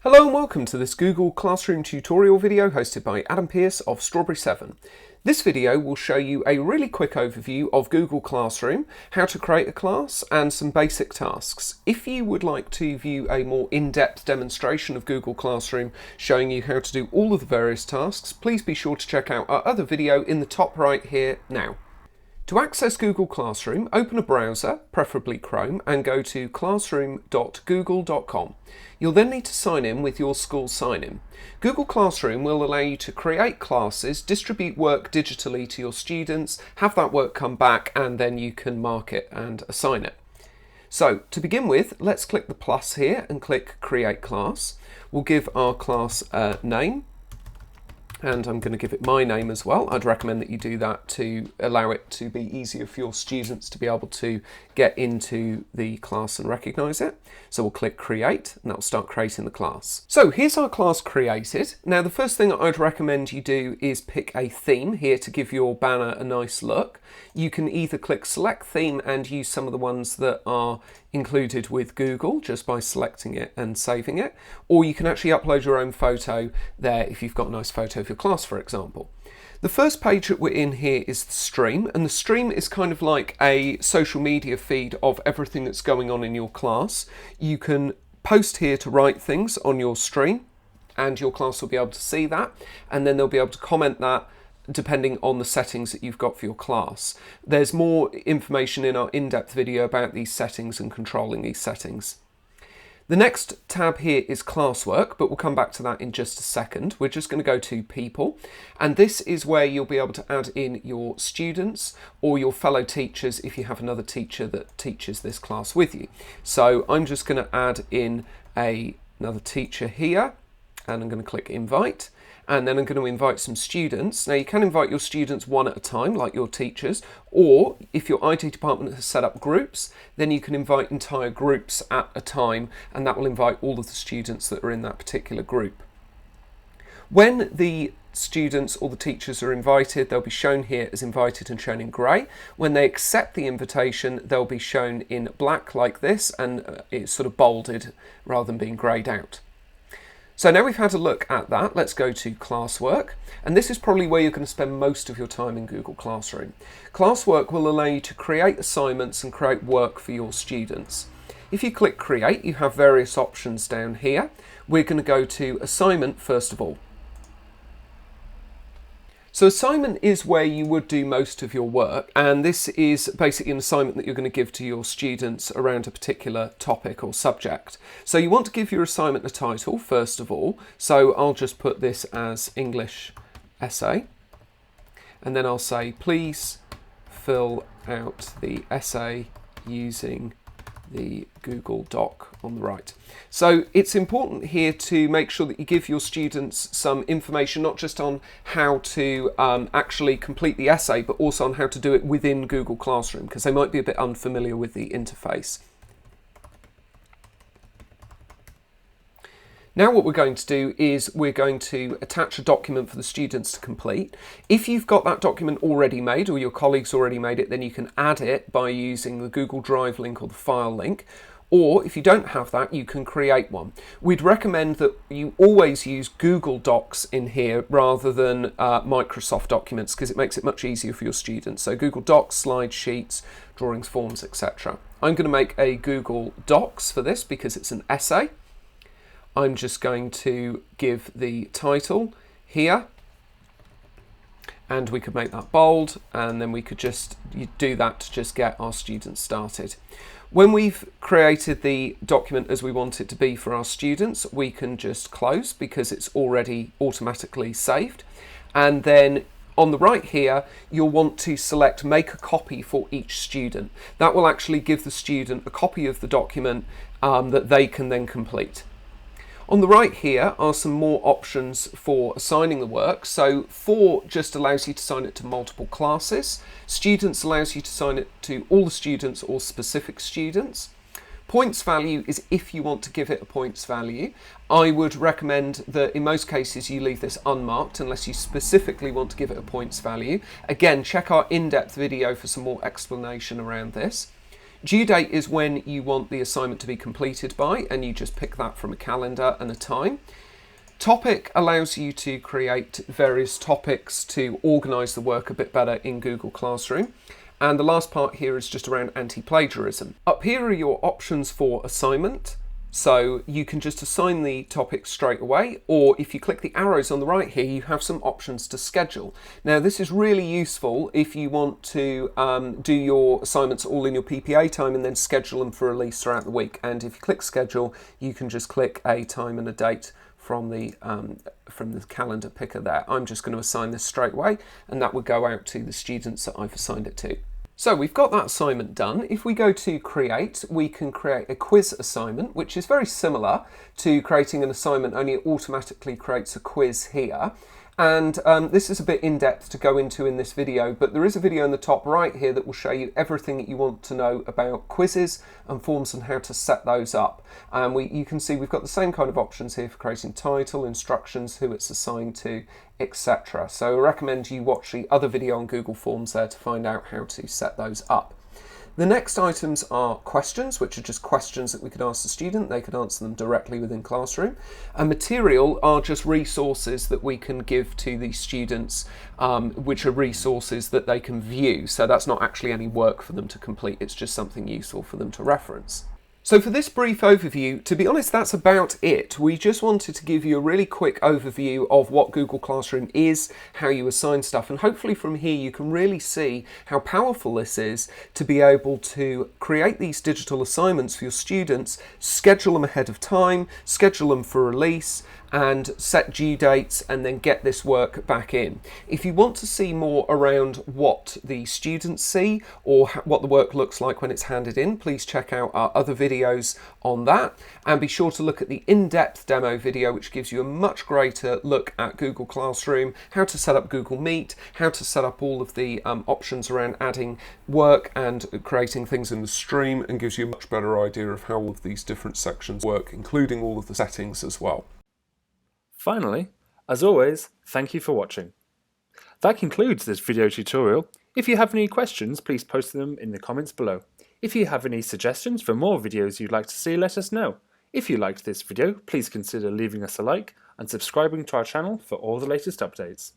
Hello and welcome to this Google Classroom tutorial video hosted by Adam Pearce of Strawberry 7. This video will show you a really quick overview of Google Classroom, how to create a class and some basic tasks. If you would like to view a more in-depth demonstration of Google Classroom showing you how to do all of the various tasks, please be sure to check out our other video in the top right here now. To access Google Classroom, open a browser, preferably Chrome, and go to classroom.google.com. You'll then need to sign in with your school sign-in. Google Classroom will allow you to create classes, distribute work digitally to your students, have that work come back, and then you can mark it and assign it. So, to begin with, let's click the plus here and click Create Class. We'll give our class a name. And I'm going to give it my name as well. I'd recommend that you do that to allow it to be easier for your students to be able to get into the class and recognise it. So we'll click Create and that'll start creating the class. So here's our class created. Now the first thing that I'd recommend you do is pick a theme here to give your banner a nice look. You can either click Select Theme and use some of the ones that are included with Google just by selecting it and saving it, or you can actually upload your own photo there if you've got a nice photo of your class, for example. The first page that we're in here is the stream, and the stream is kind of like a social media feed of everything that's going on in your class. You can post here to write things on your stream and your class will be able to see that, and then they'll be able to comment that depending on the settings that you've got for your class. There's more information in our in-depth video about these settings and controlling these settings. The next tab here is Classwork, but we'll come back to that in just a second. We're just going to go to People, and this is where you'll be able to add in your students or your fellow teachers if you have another teacher that teaches this class with you. So I'm just going to add in another teacher here, and I'm going to click Invite. And then I'm going to invite some students. Now you can invite your students one at a time, like your teachers, or if your IT department has set up groups, then you can invite entire groups at a time, and that will invite all of the students that are in that particular group. When the students or the teachers are invited, they'll be shown here as invited and shown in grey. When they accept the invitation, they'll be shown in black like this, and it's sort of bolded rather than being greyed out. So now we've had a look at that, let's go to Classwork, and this is probably where you're going to spend most of your time in Google Classroom. Classwork will allow you to create assignments and create work for your students. If you click Create, you have various options down here. We're going to go to Assignment first of all. So assignment is where you would do most of your work, and this is basically an assignment that you're going to give to your students around a particular topic or subject. So you want to give your assignment a title first of all, so I'll just put this as English essay, and then I'll say please fill out the essay using the Google Doc on the right. So it's important here to make sure that you give your students some information, not just on how to actually complete the essay, but also on how to do it within Google Classroom, because they might be a bit unfamiliar with the interface. Now what we're going to do is we're going to attach a document for the students to complete. If you've got that document already made or your colleagues already made it, then you can add it by using the Google Drive link or the file link. Or if you don't have that, you can create one. We'd recommend that you always use Google Docs in here rather than Microsoft documents, because it makes it much easier for your students. So Google Docs, slide sheets, drawings, forms, etc. I'm going to make a Google Docs for this because it's an essay. I'm just going to give the title here, and we could make that bold, and then we could just do that to just get our students started. When we've created the document as we want it to be for our students, we can just close because it's already automatically saved. And then on the right here, you'll want to select Make a Copy for each student. That will actually give the student a copy of the document that they can then complete. On the right here are some more options for assigning the work. So For just allows you to assign it to multiple classes. Students allows you to assign it to all the students or specific students. Points value is if you want to give it a points value. I would recommend that in most cases you leave this unmarked unless you specifically want to give it a points value. Again, check our in-depth video for some more explanation around this. Due date is when you want the assignment to be completed by, and you just pick that from a calendar and a time. Topic allows you to create various topics to organise the work a bit better in Google Classroom. And the last part here is just around anti-plagiarism. Up here are your options for assignment. So you can just assign the topic straight away, or if you click the arrows on the right here, you have some options to schedule. Now this is really useful if you want to do your assignments all in your PPA time and then schedule them for release throughout the week. And if you click schedule, you can just click a time and a date from the calendar picker there. I'm just going to assign this straight away, and that would go out to the students that I've assigned it to. So we've got that assignment done. If we go to create, we can create a quiz assignment, which is very similar to creating an assignment, only it automatically creates a quiz here. And this is a bit in-depth to go into in this video, but there is a video in the top right here that will show you everything that you want to know about quizzes and forms and how to set those up. You can see we've got the same kind of options here for creating title, instructions, who it's assigned to, etc. So I recommend you watch the other video on Google Forms there to find out how to set those up. The next items are questions, which are just questions that we could ask the student. They could answer them directly within Classroom. And material are just resources that we can give to the students, which are resources that they can view. So that's not actually any work for them to complete. It's just something useful for them to reference. So for this brief overview, to be honest, that's about it. We just wanted to give you a really quick overview of what Google Classroom is, how you assign stuff, and hopefully from here you can really see how powerful this is to be able to create these digital assignments for your students, schedule them ahead of time, schedule them for release, and set due dates, and then get this work back in. If you want to see more around what the students see or what the work looks like when it's handed in, please check out our other videos on that, and be sure to look at the in-depth demo video, which gives you a much greater look at Google Classroom, how to set up Google Meet, how to set up all of the options around adding work and creating things in the stream, and gives you a much better idea of how all of these different sections work, including all of the settings as well. Finally, as always, thank you for watching. That concludes this video tutorial. If you have any questions, please post them in the comments below. If you have any suggestions for more videos you'd like to see, let us know. If you liked this video, please consider leaving us a like and subscribing to our channel for all the latest updates.